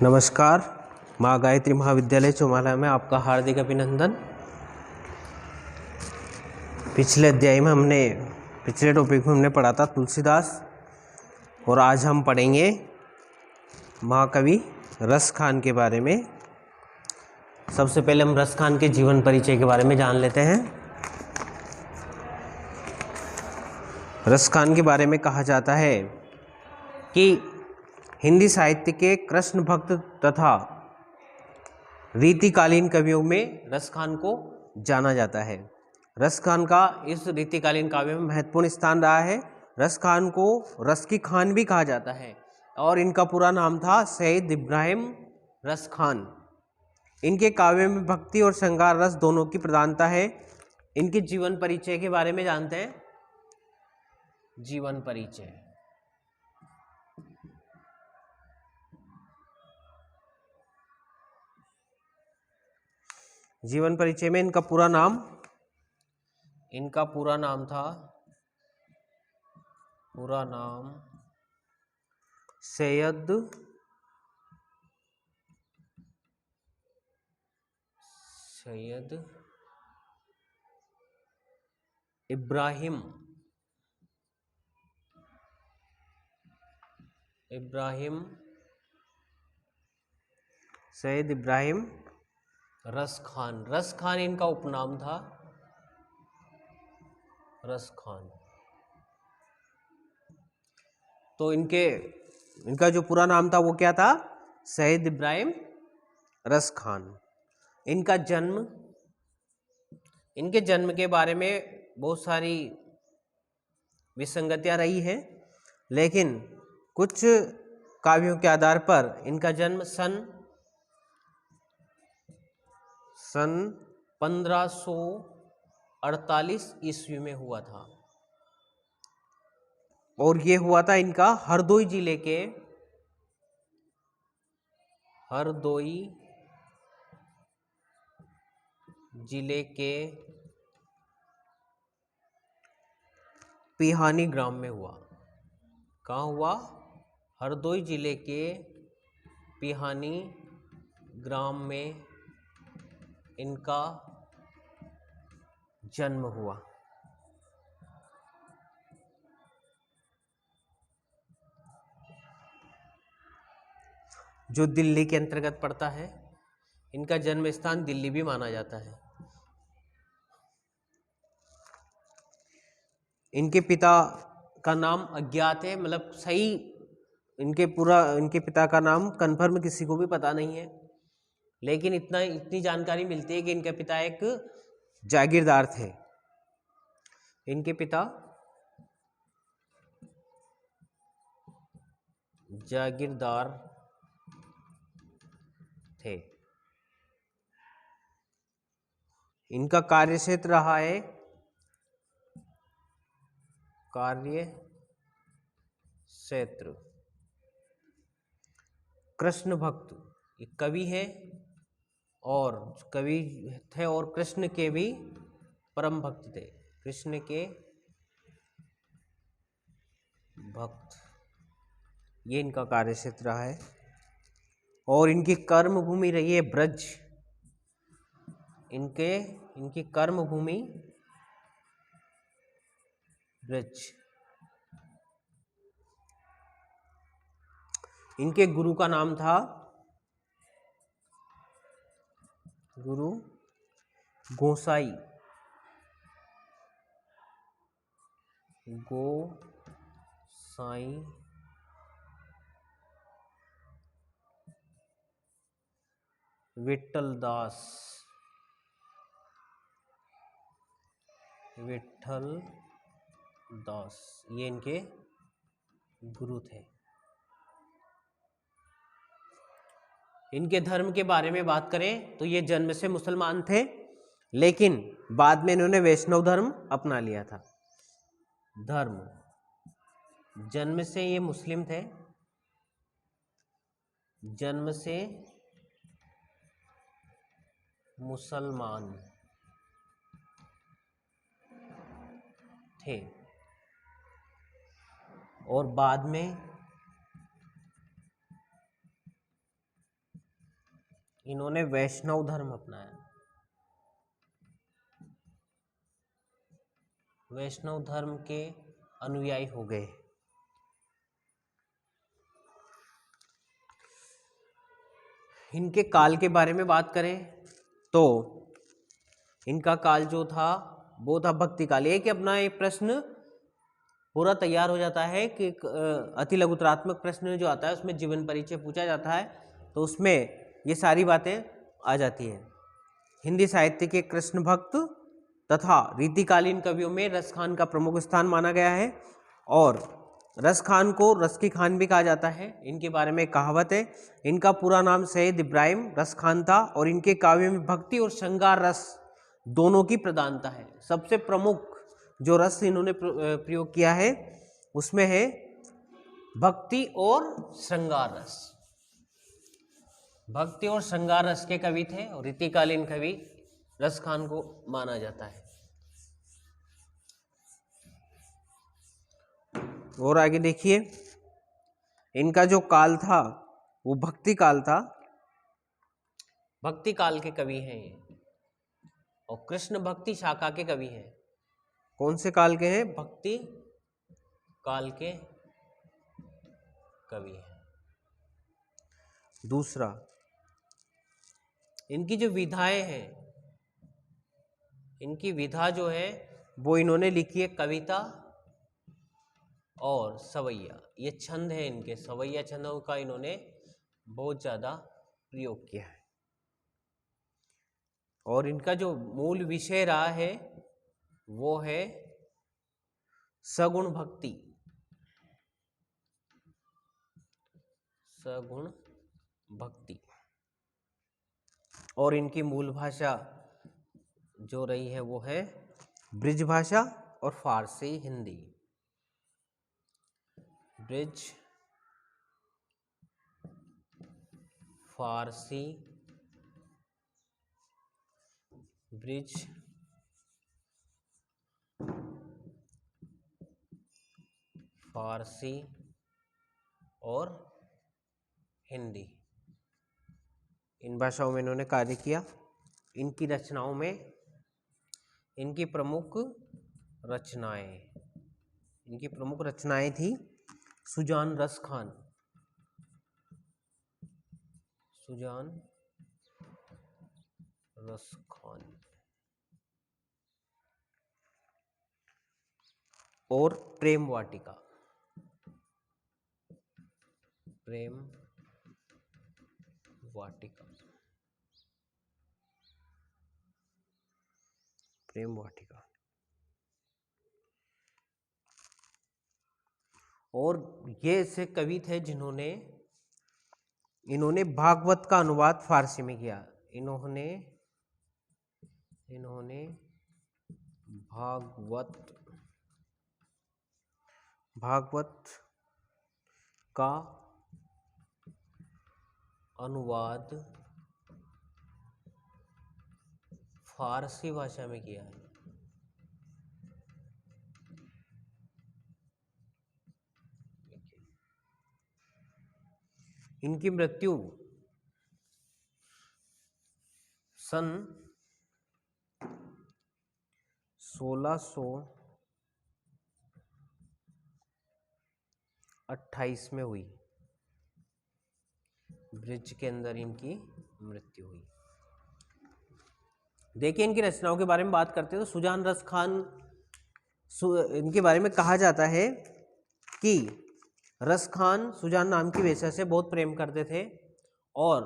नमस्कार। माँ गायत्री महाविद्यालय चौमाला में आपका हार्दिक अभिनंदन। पिछले टॉपिक में हमने पढ़ा था तुलसीदास और आज हम पढ़ेंगे महाकवि रस खान के बारे में। सबसे पहले हम रस खान के जीवन परिचय के बारे में जान लेते हैं। रस खान के बारे में कहा जाता है कि हिंदी साहित्य के कृष्ण भक्त तथा रीतिकालीन कवियों में रस खान को जाना जाता है। रस खान का इस रीतिकालीन काव्य में महत्वपूर्ण स्थान रहा है। रस खान को रस की खान भी कहा जाता है और इनका पूरा नाम था सैयद इब्राहिम रस खान। इनके काव्य में भक्ति और श्रृंगार रस दोनों की प्रधानता है। इनके जीवन परिचय के बारे में जानते हैं। जीवन परिचय में इनका पूरा नाम सैयद इब्राहिम रस खान इनका उपनाम था। रस खान तो इनका जो पूरा नाम था वो क्या था? सैयद इब्राहिम रस खान। इनके जन्म के बारे में बहुत सारी विसंगतियां रही हैं, लेकिन कुछ काव्यों के आधार पर इनका जन्म सन 1548 ईस्वी में हुआ था और ये हुआ था इनका हरदोई जिले के पिहानी ग्राम में हुआ। कहाँ हुआ? हरदोई जिले के पिहानी ग्राम में इनका जन्म हुआ। जो दिल्ली के अंतर्गत पड़ता है। इनका जन्म स्थान दिल्ली भी माना जाता है। इनके पिता का नाम अज्ञात है, मतलब सही इनके पिता का नाम कन्फर्म किसी को भी पता नहीं है, लेकिन इतनी जानकारी मिलती है कि इनके पिता एक जागीरदार थे। इनके पिता जागीरदार थे। इनका कार्यक्षेत्र रहा है कृष्ण भक्त। एक कवि है और कृष्ण के भी परम भक्त थे। कृष्ण के भक्त, ये इनका कार्यक्षेत्र रहा है और इनकी कर्म भूमि रही है ब्रज। इनकी कर्म भूमि ब्रज। इनके गुरु का नाम था गुरु गोसाई विठल दास, ये इनके गुरु थे। इनके धर्म के बारे में बात करें तो ये जन्म से मुसलमान थे, लेकिन बाद में इन्होंने वैष्णव धर्म अपना लिया था। जन्म से ये मुस्लिम थे, जन्म से मुसलमान थे और बाद में इन्होंने वैष्णव धर्म अपनाया। वैष्णव धर्म के अनुयायी हो गए। इनके काल के बारे में बात करें तो इनका काल जो था वो था भक्ति काल। एक अपना एक प्रश्न पूरा तैयार हो जाता है कि अति लघुतरात्मक प्रश्न जो आता है उसमें जीवन परिचय पूछा जाता है, तो उसमें ये सारी बातें आ जाती हैं। हिंदी साहित्य के कृष्ण भक्त तथा रीतिकालीन कवियों में रस खान का प्रमुख स्थान माना गया है, और रस खान को रस की खान भी कहा जाता है। इनके बारे में कहावत है, इनका पूरा नाम सैयद इब्राहिम रस खान था, और इनके काव्यों में भक्ति और श्रृंगार रस दोनों की प्रधानता है। सबसे प्रमुख जो रस इन्होंने प्रयोग किया है उसमें है भक्ति और श्रृंगार रस। भक्ति और श्रृंगार रस के कवि थे, और रीतिकालीन कवि रस खान को माना जाता है। और आगे देखिए, इनका जो काल था वो भक्ति काल था। भक्ति काल के कवि हैं ये, और कृष्ण भक्ति शाखा के कवि हैं। कौन से काल के हैं? भक्ति काल के कवि हैं। दूसरा, इनकी जो विधाएं हैं, इनकी विधा जो है वो इन्होंने लिखी है कविता और सवैया। ये छंद है इनके, सवैया छंदों का इन्होंने बहुत ज्यादा प्रयोग किया है। और इनका जो मूल विषय रहा है वो है सगुण भक्ति। सगुण भक्ति। और इनकी मूल भाषा जो रही है वो है ब्रिज भाषा और फारसी हिंदी। ब्रिज, फारसी, ब्रिज, फारसी और हिंदी, इन भाषाओं में इन्होंने कार्य किया। इनकी रचनाओं में इनकी प्रमुख रचनाएं थी सुजान रस खान, सुजान रस खान, और प्रेम वाटिका। प्रेम वाटिका, प्रेम वाटिका। और ये ऐसे कवि थे जिन्होंने भागवत का अनुवाद फारसी में किया। इन्होंने भागवत का अनुवाद फारसी भाषा में किया है। इनकी मृत्यु सन 1628 में हुई। ब्रिज के अंदर इनकी मृत्यु हुई। देखिए, इनकी रचनाओं के बारे में बात करते हैं तो सुजान रस खान, इनके बारे में कहा जाता है कि रस खान सुजान नाम की वेश्या से बहुत प्रेम करते थे, और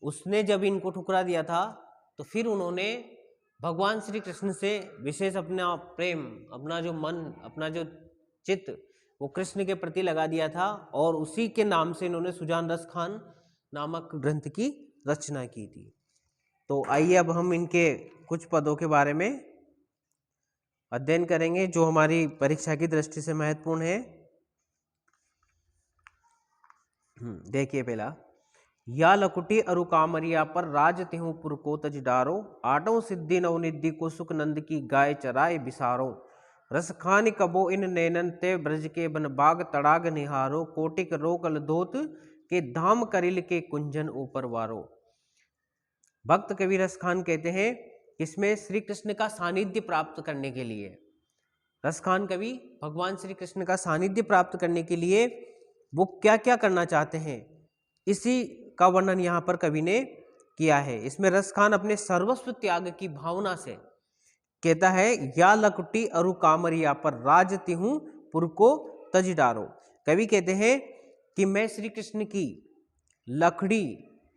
उसने जब इनको ठुकरा दिया था तो फिर उन्होंने भगवान श्री कृष्ण से विशेष अपना प्रेम, अपना जो मन, अपना जो चित्त वो कृष्ण के प्रति लगा दिया था, और उसी के नाम से इन्होंने सुजान रस खान नामक ग्रंथ की रचना की थी। तो आइए अब हम इनके कुछ पदों के बारे में अध्ययन करेंगे जो हमारी परीक्षा की दृष्टि से महत्वपूर्ण है। देखिए, पहला, या लकुटी अरु कामरिया पर राज तिहु पुर को तज डारो, आटो सिद्धि नवनिधि को सुख नंद की गाय चराए बिसारो, रस खान कबो इन नैनन ते ब्रज के बन बाग तड़ाग निहारो, कोटिक रोकल धोत के धाम करिल के कुंजन ऊपर वारो। भक्त कवि रसखान कहते हैं इसमें श्री कृष्ण का सानिध्य प्राप्त करने के लिए, रसखान कवि भगवान श्री कृष्ण का सानिध्य प्राप्त करने के लिए वो क्या क्या करना चाहते हैं, इसी का वर्णन यहाँ पर कवि ने किया है। इसमें रसखान अपने सर्वस्व त्याग की भावना से कहता है, या लकुटी अरु कामरिया पर राजती हूँ पुर को तज डारो। कवि कहते हैं कि मैं श्री कृष्ण की लकड़ी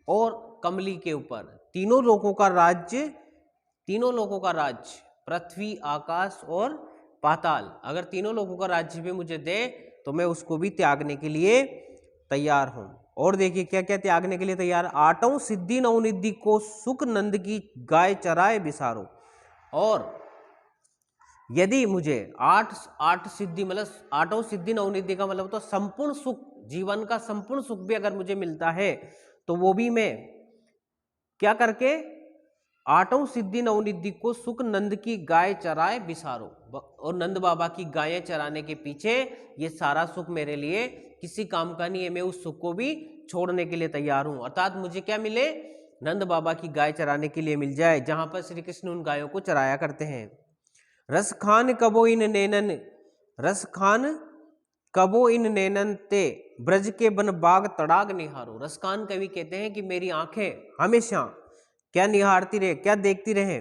और कमली के ऊपर तीनों लोगों का राज्य पृथ्वी, आकाश और पाताल, अगर तीनों लोगों का राज्य भी मुझे दे तो मैं उसको भी त्यागने के लिए तैयार हूं। और देखिए क्या क्या त्यागने के लिए तैयार। आठों सिद्धि नवनिधि को सुख नंद की गाय चराए बिसारो। और यदि मुझे आठ सिद्धि मतलब आठों सिद्धि नवनिधि का मतलब तो संपूर्ण सुख, जीवन का संपूर्ण सुख भी अगर मुझे मिलता है तो वो भी मैं क्या करके, आठों सिद्धि नवनिधि को सुख नंद की गाय चराए बिसारो। और नंद बाबा की गायें चराने के पीछे ये सारा सुख मेरे लिए किसी काम का नहीं है, मैं उस सुख को भी छोड़ने के लिए तैयार हूं। अर्थात मुझे क्या मिले, नंद बाबा की गाय चराने के लिए मिल जाए, जहां पर श्री कृष्ण उन गायों को चराया करते हैं। रसखान कबो इन नैनन, रसखान कबो इन नैनन ते ब्रज के बन बाग तड़ाग निहारो। रसखान कवि कहते हैं कि मेरी आंखें हमेशा क्या निहारती रहे, क्या देखती रहे,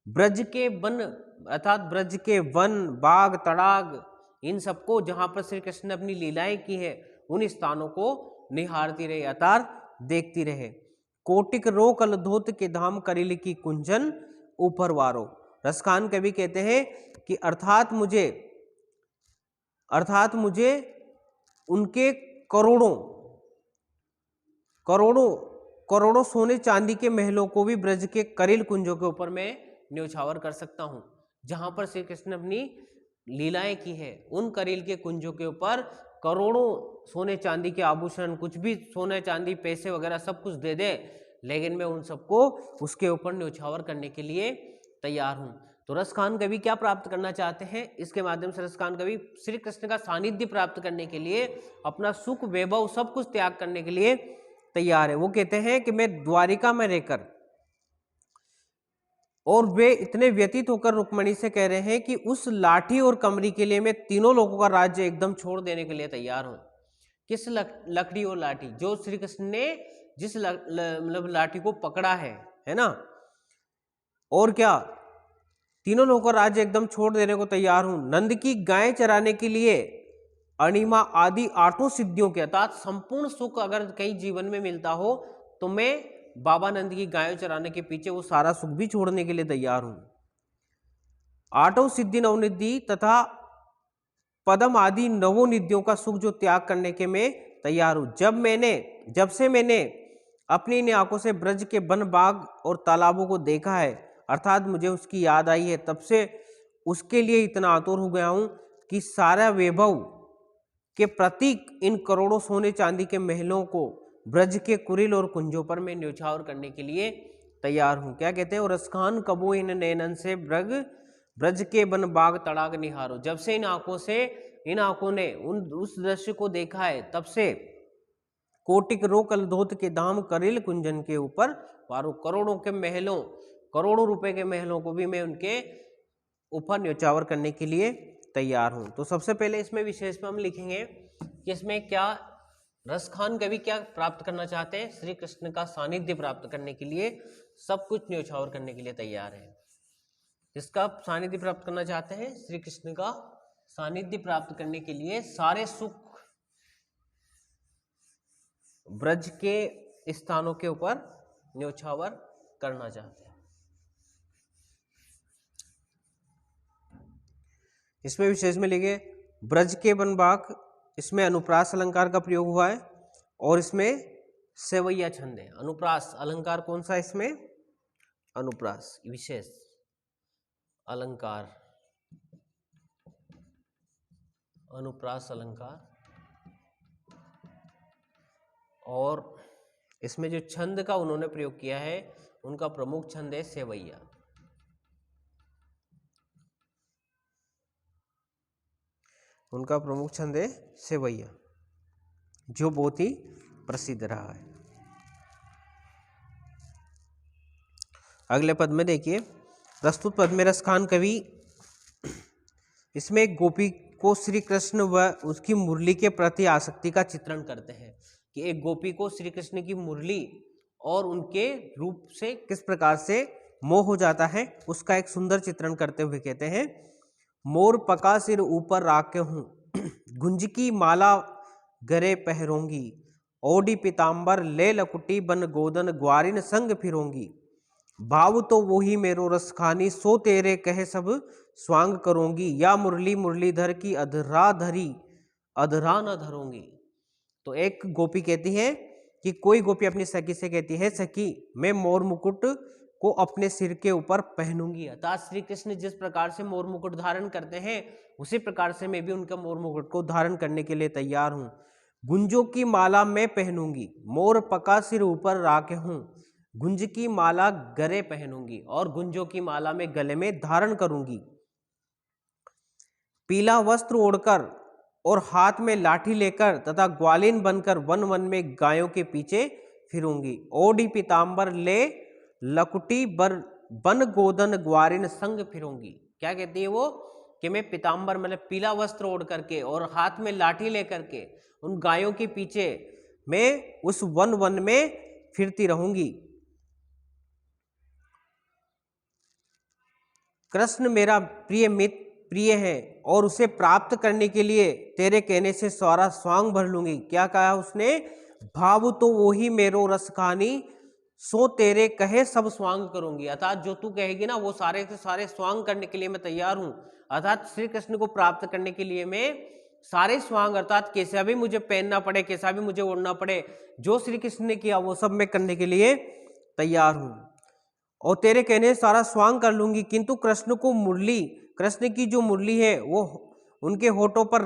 ब्रज के वन अर्थात ब्रज के वन, बाग, तड़ाग, इन सबको जहां पर श्री कृष्ण ने अपनी लीलाएं की है उन स्थानों को निहारती रहे अर्थात देखती रहे। कोटिक रो कलधोत के धाम करिल की कुंजन ऊपर वारो। रसखान कवि कहते हैं कि अर्थात मुझे उनके करोड़ों सोने चांदी के महलों को भी ब्रज के करिल कुंजों के ऊपर मैं न्योछावर कर सकता हूं। जहां पर श्री कृष्ण ने अपनी लीलाएं की है उन करिल के कुंजों के ऊपर करोड़ों सोने चांदी के आभूषण, कुछ भी सोने चांदी पैसे वगैरह सब कुछ दे दे, लेकिन मैं उन सबको उसके ऊपर न्योछावर करने के लिए तैयार हूं। तो रसखान कवि क्या प्राप्त करना चाहते हैं, इसके माध्यम से रसखान कवि श्री कृष्ण का सानिध्य प्राप्त करने के लिए अपना सुख, वैभव सब कुछ त्याग करने के लिए तैयार है। वो कहते हैं कि मैं द्वारिका में रहकर, और वे इतने व्यतीत होकर रुक्मणी से कह रहे हैं कि उस लाठी और कमरी के लिए मैं तीनों लोगों का राज्य एकदम छोड़ देने के लिए तैयार हूं। किस लकड़ी और लाठी, जो श्री कृष्ण ने जिस मतलब लाठी को पकड़ा है ना, और क्या तीनों लोगों का राज्य एकदम छोड़ देने को तैयार हूं। नंद की गाय चराने के लिए अणिमा आदि आठों सिद्धियों के अर्थात संपूर्ण सुख अगर कहीं जीवन में मिलता हो तो मैं बाबा नंद की गायों चराने के पीछे वो सारा सुख भी छोड़ने के लिए तैयार हूं। आठों सिद्धि नवनिधि तथा पदम आदि नवोनिधियों का सुख जो त्याग करने के मैं तैयार हूं। जब से मैंने अपनी इन आंखों से ब्रज के वन, बाग और तालाबों को देखा है, अर्थात मुझे उसकी याद आई है, तब से उसके लिए इतना आतुर हो गया हूं कि सारा वैभव के प्रतीक इन करोड़ों सोने चांदी के महलों को ब्रज के कुरिल और कुंजों पर मैं न्योछावर करने के लिए तैयार हूं। क्या कहते हैं, रसखान कबो इन नैनन से ब्रज के बन बाग तड़ाग निहारो। जब से इन आंखों ने उस दृश्य को देखा है, तब से कोटिक रो कलधोत के धाम करिल कुंजन के ऊपर वारो। करोड़ों रुपए के महलों को भी मैं उनके ऊपर न्योछावर करने के लिए तैयार हूं। तो सबसे पहले इसमें विशेष में हम लिखेंगे कि इसमें क्या रसखान कवि क्या प्राप्त करना चाहते हैं, श्री कृष्ण का सानिध्य प्राप्त करने के लिए सब कुछ न्योछावर करने के लिए तैयार है। किसका सानिध्य प्राप्त करना चाहते हैं, श्री कृष्ण का सानिध्य प्राप्त करने के लिए सारे सुख ब्रज के स्थानों के ऊपर न्योछावर करना चाहते हैं। इसमें विशेष में लिखे ब्रज के वन, बाग, इसमें अनुप्रास अलंकार का प्रयोग हुआ है और इसमें सेवैया छंद है। अनुप्रास अलंकार कौन सा है इसमें, अनुप्रास विशेष अलंकार, अनुप्रास अलंकार। और इसमें जो छंद का उन्होंने प्रयोग किया है उनका प्रमुख छंद है सेवैया। उनका प्रमुख छंद है सेवैया, जो बहुत ही प्रसिद्ध रहा है। अगले पद में देखिए, प्रस्तुत पद में रसखान कवि इसमें एक गोपी को श्री कृष्ण व उसकी मुरली के प्रति आसक्ति का चित्रण करते हैं कि एक गोपी को श्री कृष्ण की मुरली और उनके रूप से किस प्रकार से मोह हो जाता है, उसका एक सुंदर चित्रण करते हुए कहते हैं, मोर पका सिर ऊपर राखे हूँ, गुंज की माला गरे पहरोंगी, ओडी पीताम्बर ले लकुटी बन गोदन ग्वारिन संग फिरोंगी, भाव तो वही मेरो रसखानी सो तेरे कहे सब स्वांग करोंगी, या मुरली मुरलीधर की अधरा धरी अधरा न धरोंगी। तो एक गोपी कहती है कि कोई गोपी अपनी सखी से कहती है, सखी मैं मोर मुकुट को अपने सिर के ऊपर पहनूंगी। अर्थात श्री कृष्ण जिस प्रकार से मोर मुकुट धारण करते हैं उसी प्रकार से मैं भी उनका मोर मुकुट को धारण करने के लिए तैयार हूँ। गुंजों की माला मैं पहनूंगी, मोर पका सिर ऊपर राखे हूँ, गुंज की माला गले पहनूंगी, और गुंजों की माला में गले में धारण करूंगी। पीला वस्त्र ओढ़कर और हाथ में लाठी लेकर तथा ग्वालिन बनकर वन वन में गायों के पीछे फिरूंगी। ओढ़ी पीताम्बर ले लकुटी बन गोदन ग्वारिन संग फिरूंगी। क्या कहती है वो कि मैं पीताम्बर मतलब पीला वस्त्र ओढ़ करके और हाथ में लाठी लेकर के उन गायों के पीछे मैं उस वन वन में फिरती रहूंगी। कृष्ण मेरा प्रिय मित्र प्रिय है और उसे प्राप्त करने के लिए तेरे कहने से सारा स्वांग भर लूंगी। क्या कहा उसने? भाव तो वही मेरो रसखानी सो तेरे कहे सब स्वांग करूंगी। अर्थात जो तू कहेगी ना वो सारे के सारे स्वांग करने के लिए मैं तैयार हूं। अर्थात श्री कृष्ण को प्राप्त करने के लिए मैं सारे स्वांग अर्थात कैसा भी मुझे पहनना पड़े, कैसा भी मुझे ओढ़ना पड़े, जो श्री कृष्ण ने किया वो सब मैं करने के लिए तैयार हूं और तेरे कहने सारा स्वांग कर लूंगी। किंतु कृष्ण को मुरली, कृष्ण की जो मुरली है वो उनके होठों पर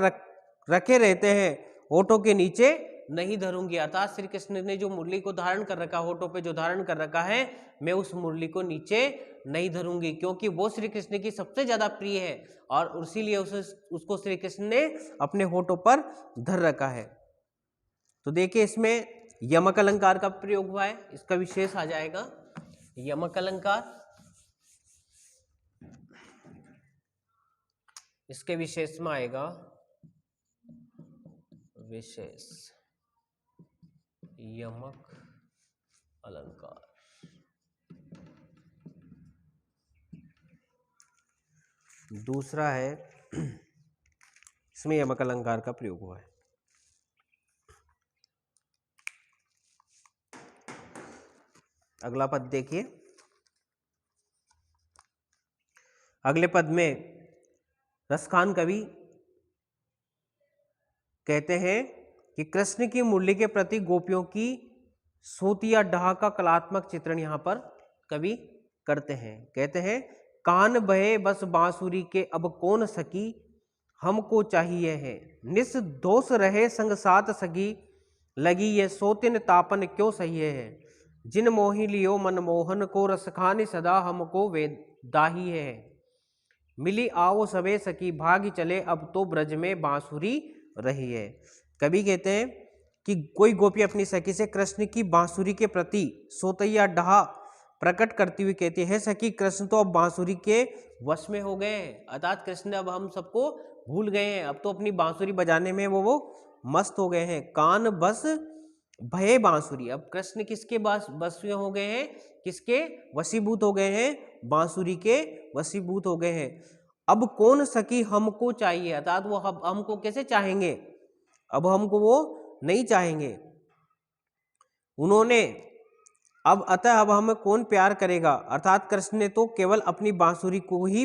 रखे रहते हैं, होठों के नीचे नहीं धरूंगी। अर्थात श्री कृष्ण ने जो मुरली को धारण कर रखा, होठों पे जो धारण कर रखा है, मैं उस मुरली को नीचे नहीं धरूंगी क्योंकि वो श्री कृष्ण की सबसे ज्यादा प्रिय है और इसीलिए उसको श्री कृष्ण ने अपने होठों पर धर रखा है। तो देखिए इसमें यमक अलंकार का प्रयोग हुआ है, इसका विशेष आ जाएगा यमक अलंकार। इसके विशेष में आएगा विशेष यमक अलंकार। दूसरा है इसमें यमक अलंकार का प्रयोग हुआ है। अगला पद देखिए, अगले पद में रसखान कवि कहते हैं कि कृष्ण की मुरली के प्रति गोपियों की सोतिया डाह का कलात्मक चित्रण यहाँ पर कवि करते हैं। कहते हैं, कान बहे बस बांसुरी के अब कौन सकी, हमको चाहिए है निस दोष रहे संग साथ सगी, लगी ये सोतिन तापन क्यों सही है, जिन मोहि लियो मनमोहन को रसखानी सदा हमको वेदाही है, मिली आओ सबे सकी भागी चले अब तो ब्रज में बांसुरी रही है। कवि कहते हैं कि कोई गोपी अपनी सखी से कृष्ण की बांसुरी के प्रति सोतैया डाह प्रकट करती हुई कहती है, सखी कृष्ण तो अब बांसुरी के वश में हो गए हैं। अर्थात कृष्ण अब हम सबको भूल गए हैं, अब तो अपनी बांसुरी बजाने में वो मस्त हो गए हैं। कान बस भये बांसुरी, अब कृष्ण किसके बस में हो गए हैं, किसके वशीभूत हो गए हैं, बांसुरी के वशीभूत हो गए हैं। अब कौन सखी हमको चाहिए, अर्थात वो हमको कैसे चाहेंगे, अब हमको वो नहीं चाहेंगे उन्होंने, अब अतः अब हमें कौन प्यार करेगा। अर्थात कृष्ण ने तो केवल अपनी बांसुरी को ही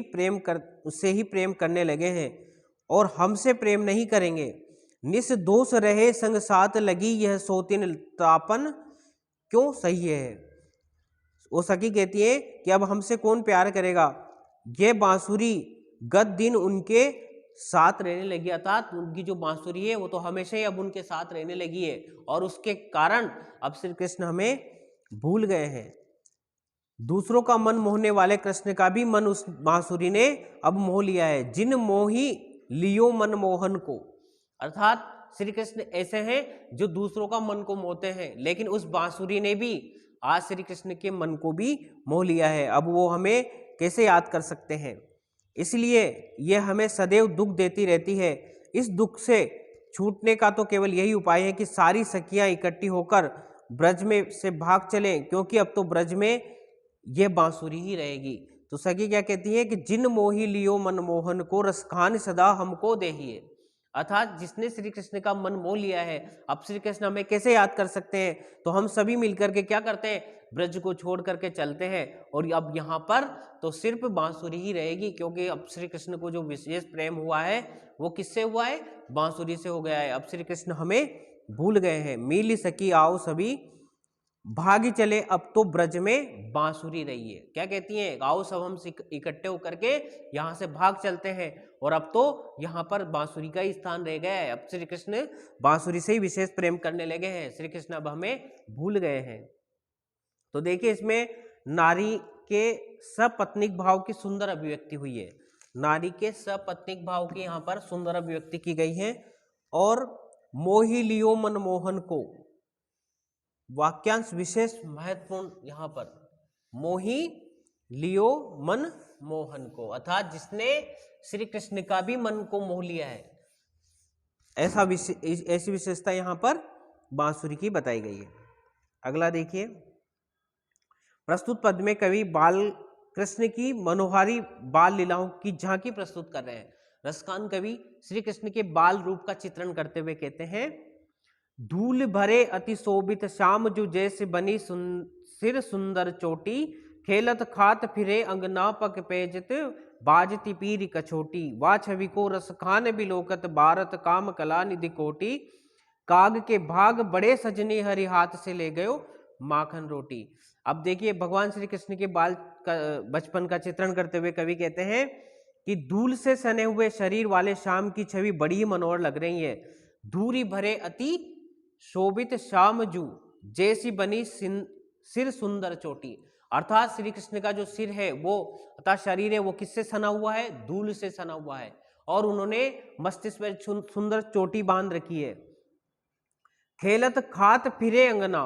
उससे ही प्रेम करने लगे हैं और हमसे प्रेम नहीं करेंगे। निस दोष रहे संग साथ लगी यह सोतिन तापन क्यों सही है। वो सखी कहती है कि अब हमसे कौन प्यार करेगा, ये बांसुरी गत दिन उनके साथ रहने लगी। अर्थात उनकी जो बांसुरी है वो तो हमेशा ही अब उनके साथ रहने लगी है और उसके कारण अब श्री कृष्ण हमें भूल गए हैं। दूसरों का मन मोहने वाले कृष्ण का भी मन उस बांसुरी ने अब मोह लिया है। जिन मोही लियो मनमोहन को, अर्थात श्री कृष्ण ऐसे हैं जो दूसरों का मन को मोहते हैं, लेकिन उस बांसुरी ने भी आज श्री कृष्ण के मन को भी मोह लिया है। अब वो हमें कैसे याद कर सकते हैं, इसलिए ये हमें सदैव दुख देती रहती है। इस दुख से छूटने का तो केवल यही उपाय है कि सारी सखियां इकट्ठी होकर ब्रज में से भाग चलें, क्योंकि अब तो ब्रज में ये बांसुरी ही रहेगी। तो सखी क्या कहती है कि जिन मोही लियो मनमोहन को, रसखान सदा हमको देहिए। अर्थात जिसने श्री कृष्ण का मन मोह लिया है, अब श्री कृष्ण हमें कैसे याद कर सकते हैं, तो हम सभी मिलकर के क्या करते हैं, ब्रज को छोड़ करके चलते हैं। और अब यहाँ पर तो सिर्फ बांसुरी ही रहेगी, क्योंकि अब श्री कृष्ण को जो विशेष प्रेम हुआ है वो किससे हुआ है, बांसुरी से हो गया है। अब श्री कृष्ण हमें भूल गए हैं। मिली सखी आओ सभी भागी चले, अब तो ब्रज में बांसुरी रही है। क्या कहती हैं, आओ सब हम इकट्ठे होकर के यहाँ से भाग चलते हैं, और अब तो यहाँ पर बांसुरी का ही स्थान रह गया है। अब श्री कृष्ण बांसुरी से ही विशेष प्रेम करने लगे हैं। श्री कृष्ण अब हमें भूल गए हैं। तो देखिए इसमें नारी के सपत्नीक भाव की सुंदर अभिव्यक्ति हुई है। नारी के सपत्नीक भाव की यहाँ पर सुंदर अभिव्यक्ति की गई है। और मोही लियो मनमोहन को, वाक्यांश विशेष महत्वपूर्ण यहाँ पर, मोही लियो मन मोहन को, अर्थात जिसने श्री कृष्ण का भी मन को मोह लिया है, ऐसी विशेषता यहाँ पर बांसुरी की बताई गई है। अगला देखिए, प्रस्तुत पद में कवि बाल कृष्ण की मनोहारी बाल लीलाओं की झांकी प्रस्तुत कर रहे हैं। रसखान कवि श्री कृष्ण के बाल रूप का चित्रण करते हुए कहते हैं, धूल भरे अति शोभित श्याम जो जैसे बनी सिर सुंदर चोटी, खेलत खात फिरे अंगना पक पेजत बाजती पीर कछोटी, वा छवि को रसखान बिलोकत भारत काम कला निधि कोटी, काग के भाग बड़े सजनी हरि हाथ से ले गयो माखन रोटी। अब देखिए भगवान श्री कृष्ण के बाल का बचपन का चित्रण करते हुए कवि कहते हैं कि धूल से सने हुए शरीर वाले श्याम की छवि बड़ी ही मनोहर लग रही है। धूरी भरे अति शोभित श्याम जू जैसी बनी सिर सुंदर चोटी, अर्थात श्री कृष्ण का जो सिर है वो अर्थात शरीर है वो किससे सना हुआ है, धूल से सना हुआ है, और उन्होंने मस्तिष्क में सुंदर चोटी बांध रखी है। खेलत खात फिरे अंगना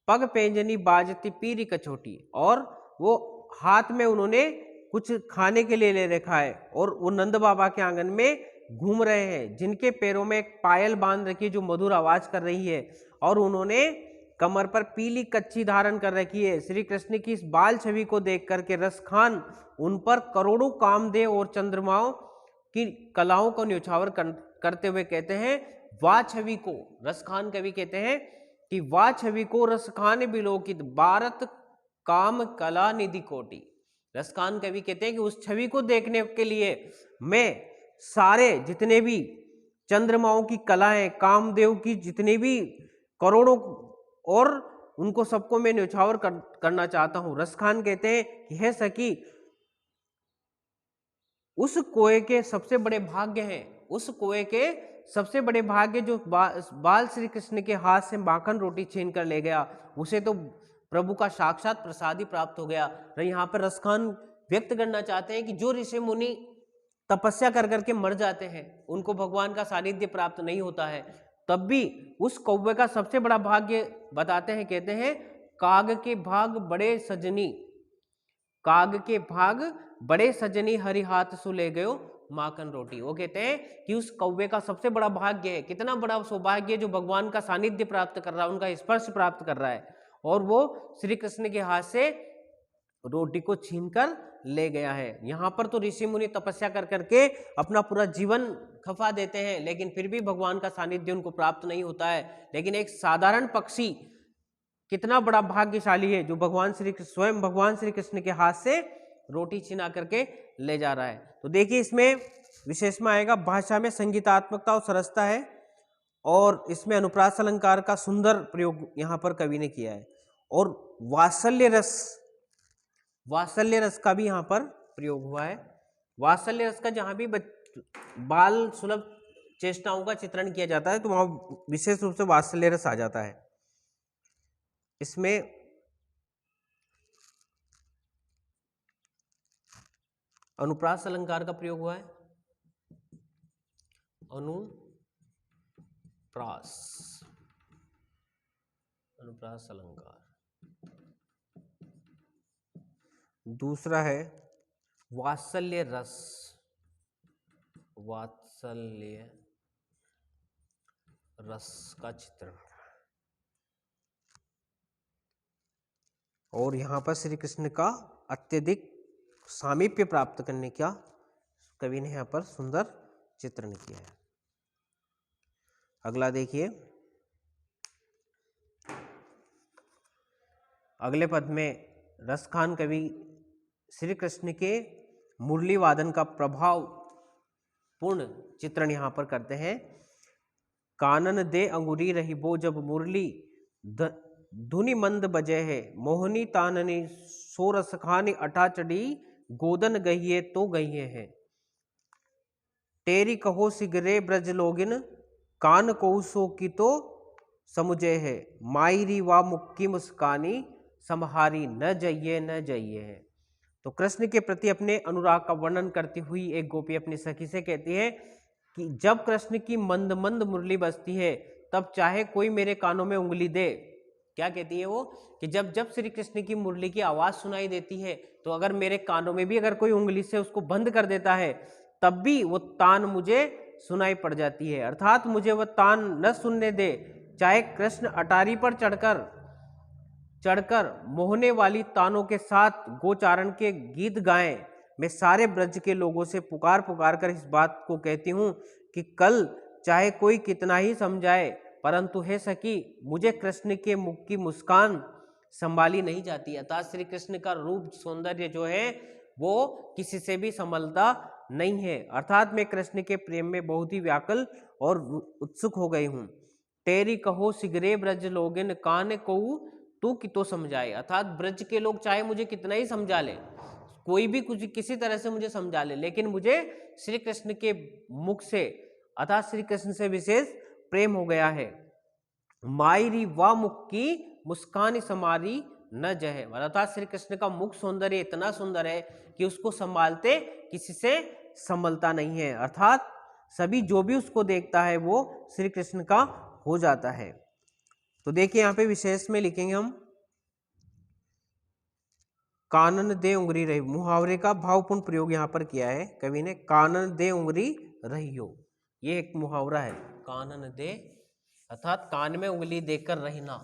पग पेंजनी बाजती पीरी कछोटी, और वो हाथ में उन्होंने कुछ खाने के लिए ले रखा है, और वो नंद बाबा के आंगन में घूम रहे हैं, जिनके पैरों में एक पायल बांध रखी है जो मधुर आवाज कर रही है, और उन्होंने कमर पर पीली कच्ची धारण कर रखी है। श्री कृष्ण की इस बाल छवि को देख करके रसखान उन पर करोड़ों कामदेव और चंद्रमाओं की कलाओं को न्यौछावर करते हुए कहते हैं, वाह छवि को, रसखान कवि कहते हैं कि वाह छवि को रसखान बिलोकित भारत काम कला निधि कोटि। रसखान कवि कहते हैं कि उस छवि को देखने के लिए मैं सारे जितने भी चंद्रमाओं की कलाएं, कामदेव की जितने भी करोड़ों, और उनको सबको मैं न्यौछावर करना चाहता हूं। रसखान कहते हैं कि हे सखी, उस कोए के सबसे बड़े भाग्य हैं, उस कोए के सबसे बड़े भाग्य जो बाल श्री कृष्ण के हाथ से माखन रोटी छीन कर ले गया, उसे तो प्रभु का साक्षात प्रसाद ही प्राप्त हो गया। यहाँ पर रसखान व्यक्त करना चाहते हैं कि जो ऋषि मुनि तपस्या कर करके मर जाते हैं, उनको भगवान का सानिध्य प्राप्त नहीं होता है, तब भी उस कौवे का सबसे बड़ा भाग्य बताते हैं। कहते हैं, काग के भाग बड़े सजनी, काग के भाग बड़े सजनी हरि हाथ सु ले गयो माखन रोटी। वो कहते हैं कि उस कौवे का सबसे बड़ा भाग्य है, कितना बड़ा सौभाग्य जो भगवान का सानिध्य प्राप्त कर रहा है, उनका स्पर्श प्राप्त कर रहा है, और वो श्री कृष्ण के हाथ से रोटी को छीनकर ले गया है। यहाँ पर तो ऋषि मुनि तपस्या कर करके अपना पूरा जीवन खपा देते हैं, लेकिन फिर भी भगवान का सानिध्य उनको प्राप्त नहीं होता है। लेकिन एक साधारण पक्षी कितना बड़ा भाग्यशाली है जो स्वयं भगवान श्री कृष्ण के हाथ से रोटी छीना करके ले जा रहा है। तो देखिए इसमें विशेष में आएगा, भाषा में संगीतात्मकता और सरसता है, और इसमें अनुप्रास अलंकार का सुंदर प्रयोग यहाँ पर कवि ने किया है, और वात्सल्य रस का भी यहाँ पर प्रयोग हुआ है। वात्सल्य रस का जहाँ भी बाल सुलभ चेष्टाओं का चित्रण किया जाता है तो वहाँ विशेष रूप से वात्सल्य रस आ जाता है। इसमें अनुप्रास अलंकार का प्रयोग हुआ है, अनुप्रास अलंकार। दूसरा है वात्सल्य रस, वात्सल्य रस का चित्रण। और यहाँ पर श्री कृष्ण का अत्यधिक सामीप्य प्राप्त करने का कवि ने यहाँ पर सुंदर चित्रण किया है। अगला देखिए, अगले पद में रसखान कवि श्री कृष्ण के मुरली वादन का प्रभाव पूर्ण चित्रण यहाँ पर करते हैं। कानन दे अंगुरी रही बो जब मुरली धुनि मंद बजे है, मोहनी ताननी सो रसखानी अटा चढ़ी, गोदन गहिए तो गहिए है। तेरी कहो सिगरे ब्रज लोगिन, कान को सो की तो समुझे है, मायरी वा मुक्की मुस्कानी, समहारी न जइए न जइए है। तो कृष्ण के प्रति अपने अनुराग का वर्णन करती हुई एक गोपी अपनी सखी से कहती है कि जब कृष्ण की मंद मंद मुरली बजती है तब चाहे कोई मेरे कानों में उंगली दे। क्या कहती है वो कि जब जब श्री कृष्ण की मुरली की आवाज सुनाई देती है तो अगर मेरे कानों में भी अगर कोई उंगली से उसको बंद कर देता है तब भी वो तान मुझे सुनाई पड़ जाती है, अर्थात मुझे वह तान न सुनने दे। चाहे कृष्ण अटारी पर चढ़कर मोहने वाली तानों के साथ गोचारण के गीत गाएं, मैं सारे ब्रज के लोगों से पुकार पुकार कर इस बात को कहती हूँ कि कल चाहे कोई कितना ही समझाए परंतु हे सखी मुझे कृष्ण के मुख की मुस्कान संभाली नहीं जाती। अर्थात श्री कृष्ण का रूप सौंदर्य जो है वो किसी से भी संभलता नहीं है, अर्थात मैं कृष्ण के प्रेम में बहुत ही व्याकुल और उत्सुक हो गई हूँ। तेरी कहो सिगरे ब्रज लोगिन, कान को तू कि तो समझाए, अर्थात ब्रज के लोग चाहे मुझे कितना ही समझा ले, कोई भी कुछ किसी तरह से मुझे समझा ले, लेकिन मुझे श्री कृष्ण के मुख से अर्थात श्री कृष्ण से विशेष प्रेम हो गया है। मायरी वा मुख की मुस्कान समारी न जहे, अर्थात श्री कृष्ण का मुख सौंदर्य इतना सुंदर है कि उसको संभालते किसी से संभलता नहीं है, अर्थात सभी जो भी उसको देखता है वो श्री कृष्ण का हो जाता है। तो देखिए यहाँ पे विशेष में लिखेंगे हम कानन दे उंगरी रही, मुहावरे का भावपूर्ण प्रयोग यहाँ पर किया है कवि ने। कानन दे उंगरी रहियो, ये एक मुहावरा है। कानन दे अर्थात कान में उंगली देकर रहना,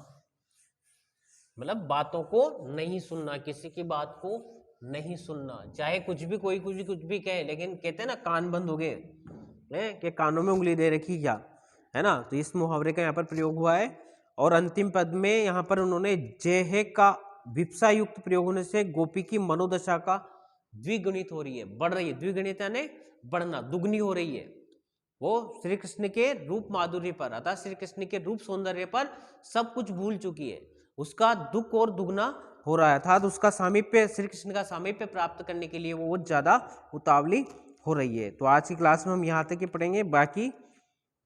मतलब बातों को नहीं सुनना, किसी की बात को नहीं सुनना, चाहे कुछ भी कोई कुछ भी कहे, लेकिन कहते हैं ना कान बंद हो गए कि कानों में उंगली दे रखी क्या है ना। तो इस मुहावरे का यहाँ पर प्रयोग हुआ है। और अंतिम पद में यहाँ पर उन्होंने जय का विप्सा युक्त प्रयोग होने से गोपी की मनोदशा का द्विगुणित हो रही है, बढ़ रही है, द्विगुणित यानी बढ़ना, दुगनी हो रही है। वो श्री कृष्ण के रूप माधुर्य पर अर्थात श्री कृष्ण के रूप सौंदर्य पर सब कुछ भूल चुकी है, उसका दुख और दुगना हो रहा है, अर्थात उसका सामीप्य, श्री कृष्ण का सामीप्य प्राप्त करने के लिए वो बहुत ज्यादा उतावली हो रही है। तो आज की क्लास में हम यहाँ तक ही पढ़ेंगे, बाकी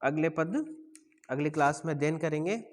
अगले पद अगली क्लास में अध्ययन करेंगे।